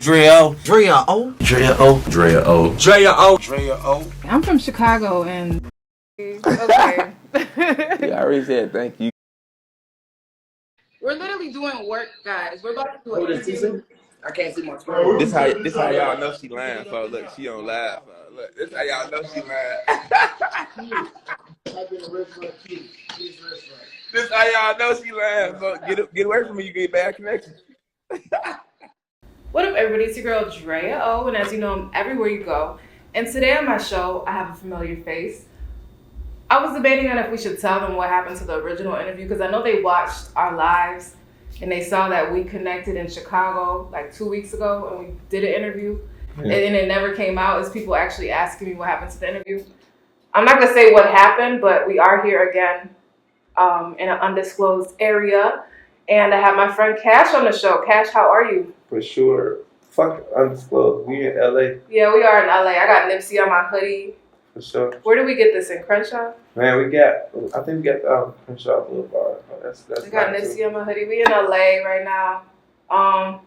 Drea. Drea O. Drea O. Drea O. Drea O. Drea O. I'm from Chicago and okay. Yeah, I already said thank you. We're literally doing work, guys. We're about to do an interview. I can't see my screen. This how y'all know she lying, folks. Look, she don't laugh. Look, this how y'all know she lying. This how y'all know she lying, folks. Get away from me, you get bad connection. What up, everybody? It's your girl Drea O, and as you know, I'm everywhere you go. And today on my show, I have a familiar face. I was debating on if we should tell them what happened to the original interview because I know they watched our lives and they saw that we connected in Chicago like 2 weeks ago and we did an interview and it never came out. As people actually asking me what happened to the interview. I'm not gonna say what happened, but we are here again in an undisclosed area, and I have my friend Cash on the show. Cash, how are you? For sure. Fuck undisclosed. We in LA. Yeah, we are in LA. I got Nipsey on my hoodie. For sure. Where did we get this, in Crenshaw? Man, I think we got Crenshaw Boulevard. That's I got Nipsey on my hoodie. We in LA right now.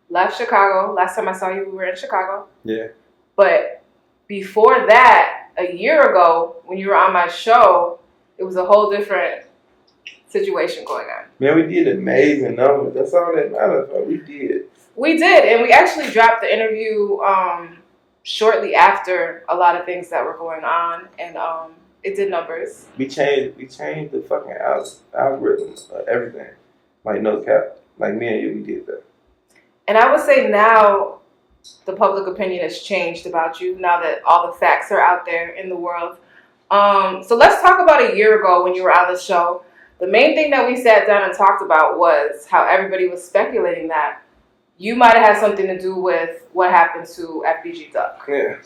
Left Chicago. Last time I saw you, we were in Chicago. Yeah. But before that, a year ago, when you were on my show, it was a whole different situation going on. Man, we did amazing numbers. That's all that matters. We did. We did, and we actually dropped the interview shortly after a lot of things that were going on, and it did numbers. We changed the fucking algorithm of everything. Like no cap. Like me and you, we did that. And I would say now the public opinion has changed about you now that all the facts are out there in the world. So let's talk about a year ago when you were on the show. The main thing that we sat down and talked about was how everybody was speculating that you might have had something to do with what happened to FBG Duck. Yeah.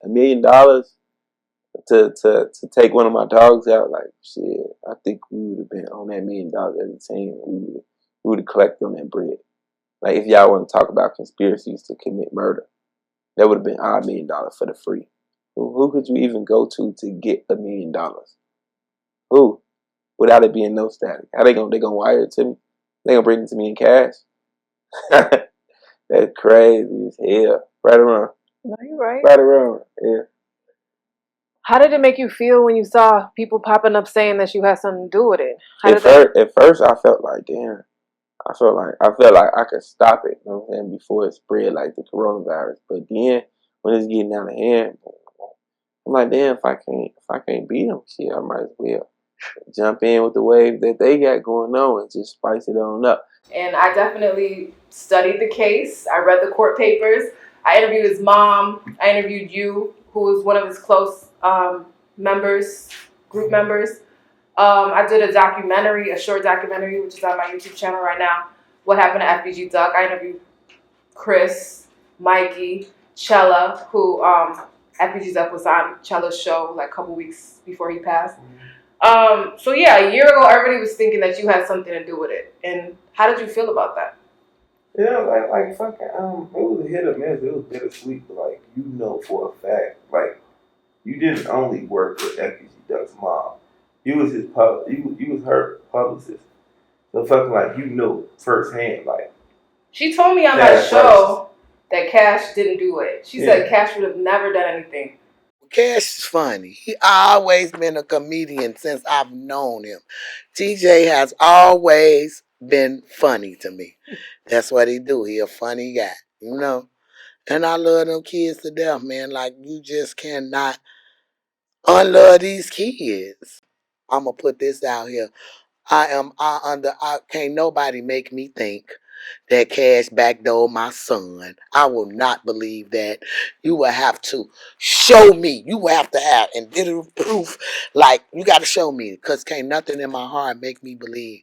$1 million to take one of my dogs out, like shit, I think we would have been on that $1 million as a team. We would have collected on that bread. Like if y'all want to talk about conspiracies to commit murder, that would have been our $1 million for the free. Who could you even go to get $1 million? Who? Without it being no static. How they gonna wire it to me? They gonna bring it to me in cash? That's crazy as hell. Right around. No, you're right. Right around. Yeah. How did it make you feel when you saw people popping up saying that you had something to do with it? At first, I felt like, damn. I felt like I could stop it. You know what I'm saying? Before it spread like the coronavirus. But then when it's getting out of hand, I'm like, damn. If I can't beat them, shit, I might as well jump in with the wave that they got going on and just spice it on up. And I definitely studied the case. I read the court papers. I interviewed his mom. I interviewed you, who was one of his close group members. I did a short documentary, which is on my YouTube channel right now, what happened to FBG Duck. I interviewed Chris, Mikey, Chella, who FBG Duck was on Chella's show like a couple weeks before he passed. So yeah, a year ago, everybody was thinking that you had something to do with it. And how did you feel about that? Yeah, like fucking, it was a hit or miss. It was bittersweet, but like, you know for a fact, like, you didn't only work with FBG Duck's mom. You was you was her publicist. So fucking like, you know firsthand, like. She told me on my show that Cash didn't do it. She said Cash would have never done anything. Cash is funny. He always been a comedian since I've known him. TJ has always been funny to me. That's what he do. He a funny guy, you know. And I love them kids to death, man. Like, you just cannot unlove these kids. I'm gonna put this out here. I can't nobody make me think that Cash backdoored my son. I will not believe that. You will have to show me. You will have to have and did it proof. Like, you got to show me, because can't nothing in my heart make me believe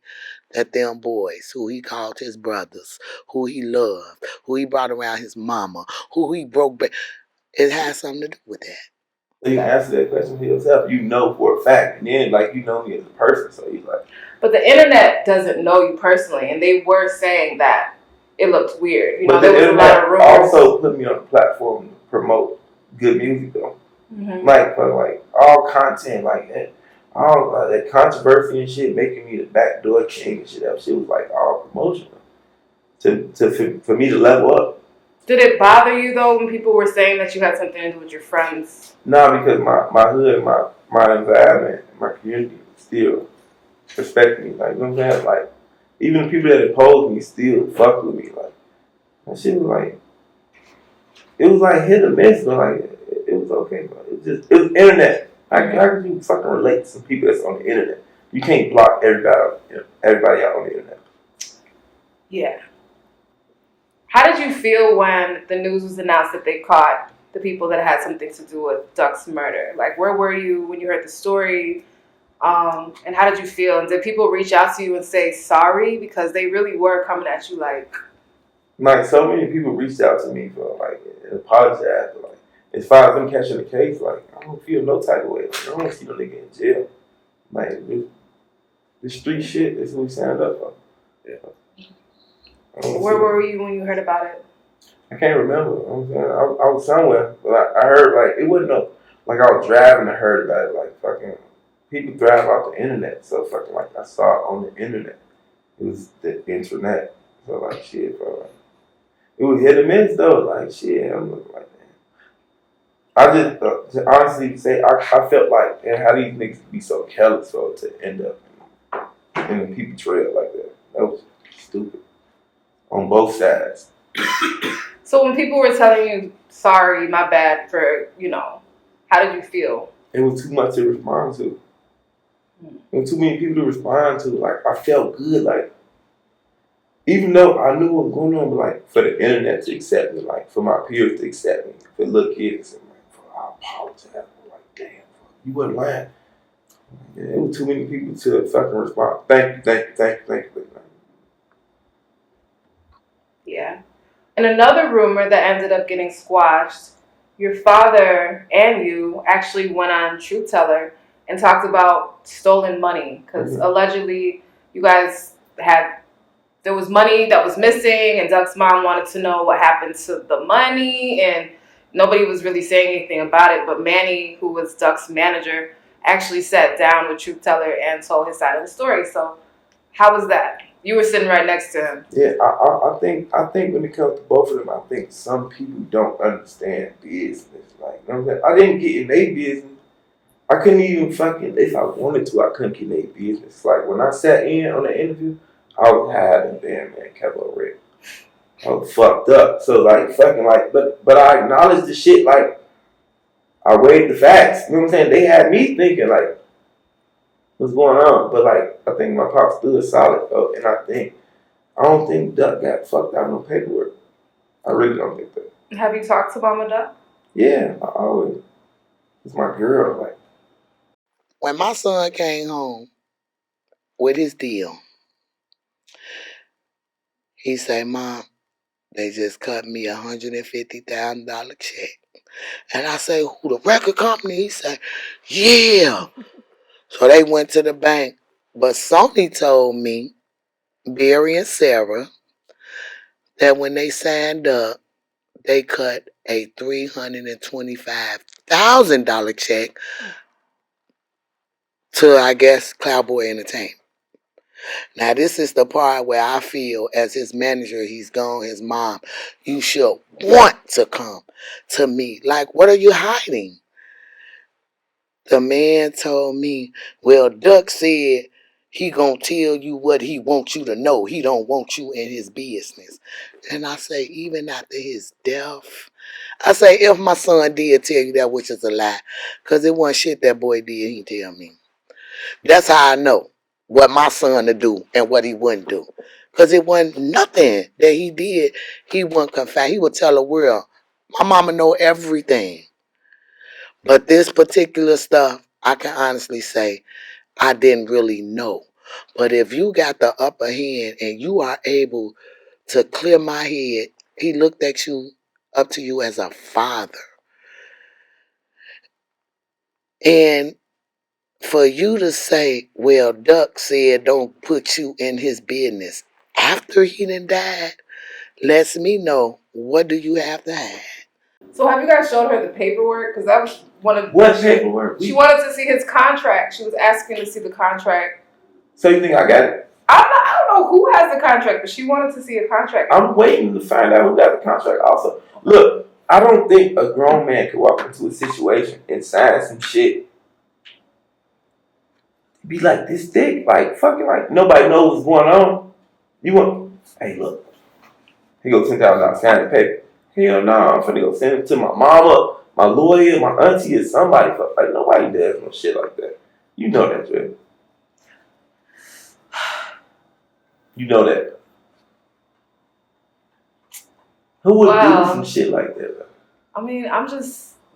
that them boys who he called his brothers, who he loved, who he brought around his mama, who he broke back, it has something to do with that. So you can answer that question for yourself. You know for a fact. And then, like, you know me as a person. So he's like. But the internet doesn't know you personally. And they were saying that it looked weird. You know, there was a lot of rumors. Also put me on the platform to promote good music, though. Mm-hmm. Like, all content, like that. All that controversy and shit, making me the backdoor king and shit. That shit was, like, all promotional. For me to level up. Did it bother you though when people were saying that you had something to do with your friends? No, because my hood, my environment, my community still respect me. Like, you know what I'm saying? Like, even the people that oppose me still fuck with me. Like, that shit was like, it was like hit or miss, but like, it was okay, bro. It was internet. How could you fucking relate to some people that's on the internet? You can't block everybody out on the internet. Yeah. How did you feel when the news was announced that they caught the people that had something to do with Duck's murder? Like, where were you when you heard the story? And how did you feel? And did people reach out to you and say sorry? Because they really were coming at you like... Like, so many people reached out to me for, like, and apologized. But, like, as far as them catching the case, like, I don't feel no type of way. Like, I don't want to see no nigga in jail. Like, this street shit is what we signed up for. Yeah. Where were you when you heard about it? I can't remember. You know what I'm saying? I was somewhere, but I heard, like, it wasn't like I was driving and heard about it. Like, fucking people drive off the internet, so fucking, like, I saw it on the internet. It was the internet. So, like, shit, bro. Like, it was hit or miss, though. Like, shit, I'm looking like that. I just, to honestly say, I felt like, and how these niggas be so careless, bro, to end up in the people trail like that. That was stupid. On both sides. So when people were telling you, sorry, my bad for, you know, how did you feel? It was too much to respond to. There were too many people to respond to. Like, I felt good. Like, even though I knew what was going on, but like, for the internet to accept me, like, for my peers to accept me, for little kids, and like, I apologize. I'm like, damn, you wasn't lying. Yeah, it was too many people to fucking respond. Thank you. Yeah. And another rumor that ended up getting squashed, your father and you actually went on Truth Teller and talked about stolen money because allegedly you guys there was money that was missing and Doug's mom wanted to know what happened to the money and nobody was really saying anything about it, but Manny, who was Duck's manager, actually sat down with Truth Teller and told his side of the story. So how was that? You were sitting right next to him. Yeah, I think when it comes to both of them, I think some people don't understand business. Like, you know what I'm saying? I didn't get in their business. I couldn't even fucking, if I wanted to, I couldn't get in their business. Like, when I sat in on the interview, I was high and damn man, Capo Red. I was fucked up. So, like, fucking, like, but I acknowledged the shit, like, I weighed the facts. You know what I'm saying? They had me thinking, like, what's going on? But, like, I think my pop stood solid, though, and I don't think Duck got fucked out no paperwork. I really don't think that. Have you talked to Mama Duck? Yeah, I always. It's my girl. Like, when my son came home with his deal, he said, Mom, they just cut me $150,000 check. And I say, who, the record company? He said, yeah. So they went to the bank. But Sony told me, Barry and Sarah, that when they signed up, they cut a $325,000 check to, I guess, Cowboy Entertainment. Now, this is the part where I feel, as his manager, he's gone, his mom, you should want to come to me. Like, what are you hiding? The man told me, well, Duck said he gonna tell you what he wants you to know. He don't want you in his business. And I say, even after his death, I say, if my son did tell you that, which is a lie, because it wasn't shit that boy did, he tell me. That's how I know what my son to do and what he wouldn't do. Because it wasn't nothing that he did. He wouldn't confide. He would tell the world, my mama know everything. But this particular stuff, I can honestly say, I didn't really know. But if you got the upper hand and you are able to clear my head, he looked at you, up to you as a father. And for you to say, well, Duck said don't put you in his business after he done died, lets me know, what do you have to hide? So have you guys showed her the paperwork? Because that was one of what paperwork? She wanted to see his contract. She was asking to see the contract. So you think I got it? I don't know who has the contract? But she wanted to see a contract. I'm waiting to find out who got the contract also. Look, I don't think a grown man could walk into a situation and sign some shit. Be like this thick, like fucking like nobody knows what's going on. You want, hey look, he go $10,000 sign the paper. Hell no, I'm finna go send it to my mama, my lawyer, my auntie, or somebody. Like nobody does no shit like that. You know that, Drea. You know that. Who would do some shit like that? Though? I mean,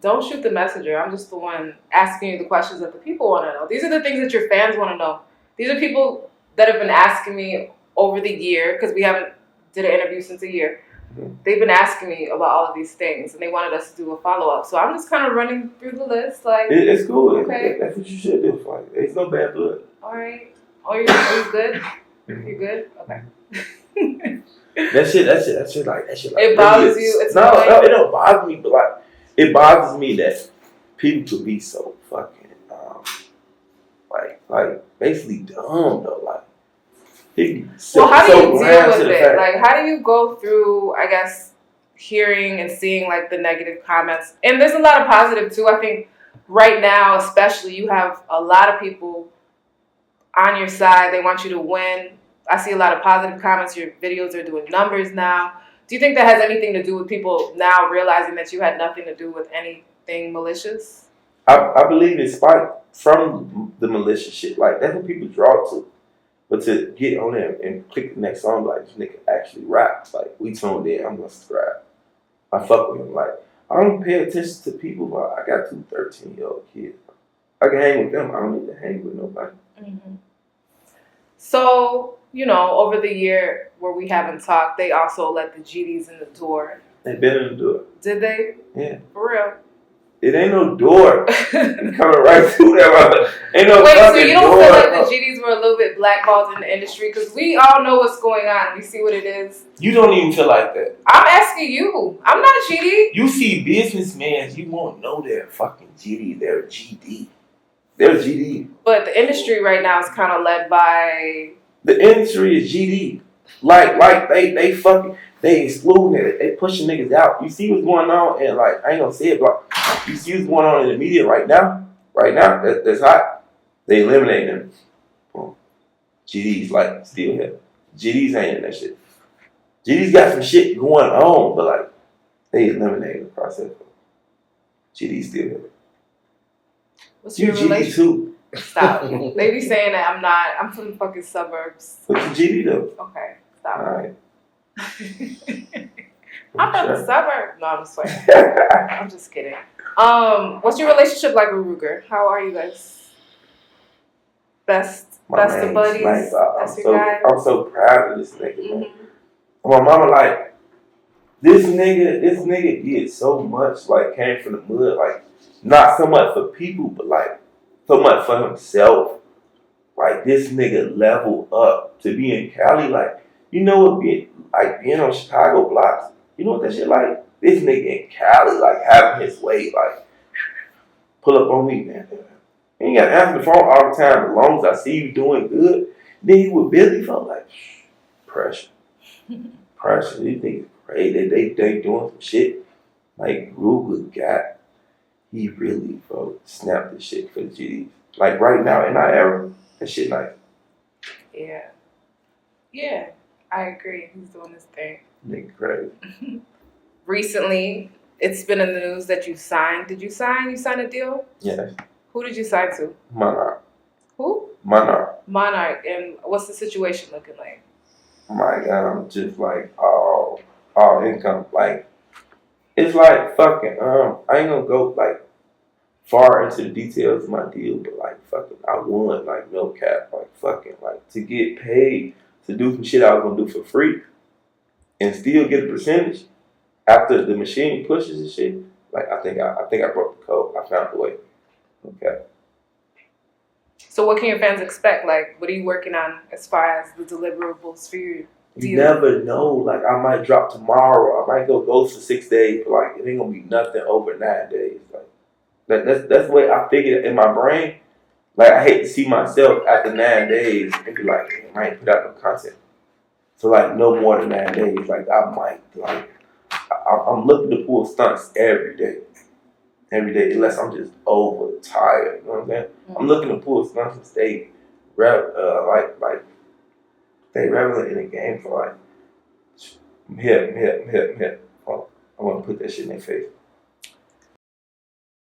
don't shoot the messenger. I'm just the one asking you the questions that the people want to know. These are the things that your fans want to know. These are people that have been asking me over the year, because we haven't did an interview since a year. Mm-hmm. They've been asking me about all of these things, and they wanted us to do a follow-up. So I'm just kind of running through the list. Like, it's cool. Okay. That's what you should do. Like, there's no bad blood. All right. Are you good? Mm-hmm. You good? Okay. That shit like it bothers you? It's no, it don't bother me, but like it bothers me that people could be so fucking like basically dumb though. Like how do you deal with it? Like how do you go through, I guess, hearing and seeing like the negative comments? And there's a lot of positive too. I think right now, especially, you have a lot of people on your side. They want you to win. I see a lot of positive comments. Your videos are doing numbers now. Do you think that has anything to do with people now realizing that you had nothing to do with anything malicious? I believe it's spite from the malicious shit. Like, that's what people draw to. But to get on there and click the next song, like, this nigga actually raps. Like, we tuned in. I'm going to subscribe. I fuck with him. Like, I don't pay attention to people, but I got 2 13-year-old kids. I can hang with them. I don't need to hang with nobody. Mm-hmm. So, over the year where we haven't talked, they also let the GDs in the door. They been in the door. Did they? Yeah. For real? It ain't no door. You coming right through that. Ain't no Wait, so you don't door. feel like the GDs were a little bit blackballed in the industry? Because we all know what's going on. We see what it is. You don't even feel like that. I'm asking you. I'm not a GD. You see businessmen, you won't know they're fucking GD. They're GD. They're GD. But the industry right now is kind of led by... The industry is GD. Like they fucking, they excluding it. They pushing niggas out. You see what's going on, and like, I ain't gonna say it, but you see what's going on in the media right now? Right now, that's hot. They eliminating them. Boom. GD's like still here. GD's ain't in that shit. GD's got some shit going on, but like, they eliminating the process. GD's still here. What's your relationship? Too. Stop. They be saying that I'm from the fucking suburbs. What's your GD though? Okay, stop. All right. I'm from the suburbs. No, I'm just playing. I'm just kidding. What's your relationship like with Rooga? How are you guys? Best of buddies? Nice. Guys? I'm so proud of this nigga, man. My mama like, this nigga did so much, like, came from the mud, like, not so much for people, but like, so much for himself. Like, this nigga leveled up to be in Cali. Like, you know what being on Chicago blocks, you know what that shit like? This nigga in Cali, like, having his way, like, pull up on me, man. You ain't got to answer the phone all the time. As long as I see you doing good, then you with Billy, felt like, pressure. Pressure. These niggas crazy. They doing some shit. Like, Rooga he really, bro, snapped the shit for the GDs. Like, right now, in our era, that shit nice. Yeah. Yeah, I agree. He's doing his thing. Nigga crazy. Recently, it's been in the news that you signed. Did you sign? You signed a deal? Yes. Who did you sign to? Monarch. Who? Monarch. And what's the situation looking like? My God, I'm just like all income. Like, it's like fucking, I ain't gonna go like far into the details of my deal, but like fucking, I won, like, no cap, like fucking, like, to get paid to do some shit I was gonna do for free and still get a percentage after the machine pushes and shit. Like, I think I broke the code. I found the way. Okay. So what can your fans expect? Like, what are you working on as far as the deliverables for your deal? You never know. Like, I might drop tomorrow. I might go ghost for 6 days. But like, it ain't gonna be nothing over 9 days. Like, that's the way I figured it in my brain. Like, I hate to see myself after 9 days and be like, I ain't put out no content. So like no more than 9 days. Like I might like I'm looking to pull stunts every day, unless I'm just overtired. You know what I'm saying? Mm-hmm. I'm looking to pull stunts and stay stay relevant in the game for like hip. Oh, I want to put that shit in their face.